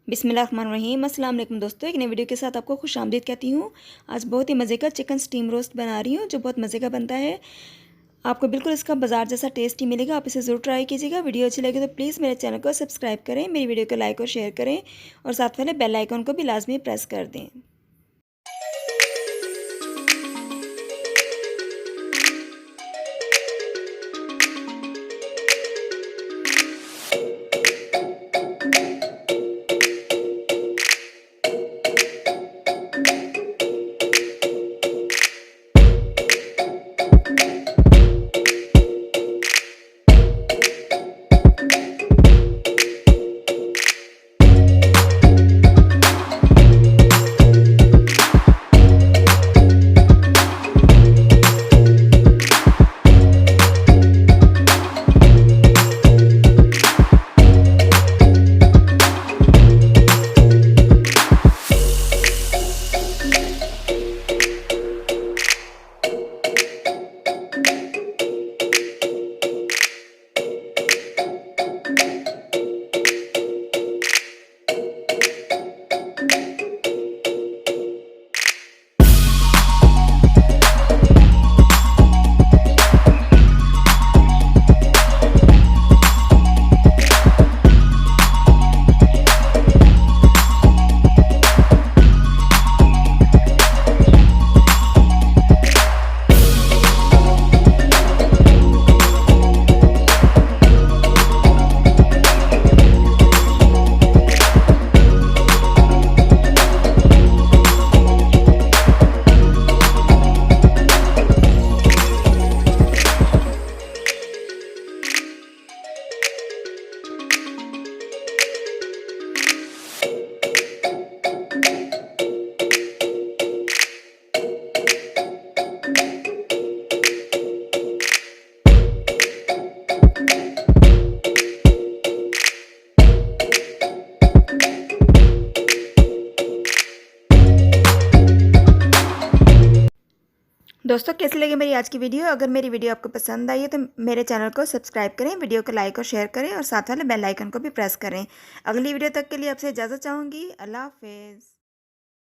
बिस्मिल्लाहिर्रहमानिर्रहीम। अस्सलाम वालेकुम दोस्तों, एक नई वीडियो के साथ आपको खुशामदीद कहती हूँ। आज बहुत ही मज़े का चिकन स्टीम रोस्ट बना रही हूँ जो बहुत मज़े का बनता है। आपको बिल्कुल इसका बाजार जैसा टेस्ट ही मिलेगा। आप इसे ज़रूर ट्राई कीजिएगा। वीडियो अच्छी लगे तो प्लीज़ मेरे चैनल को सब्सक्राइब करें, मेरी वीडियो को लाइक और शेयर करें और साथ वाले बेल आइकन को भी लाजमी प्रेस कर दें। दोस्तों, कैसी लगी मेरी आज की वीडियो? अगर मेरी वीडियो आपको पसंद आई है तो मेरे चैनल को सब्सक्राइब करें, वीडियो को लाइक और शेयर करें और साथ वाले बेल आइकन को भी प्रेस करें। अगली वीडियो तक के लिए आपसे इजाज़त चाहूँगी। अल्लाह हाफ़िज़।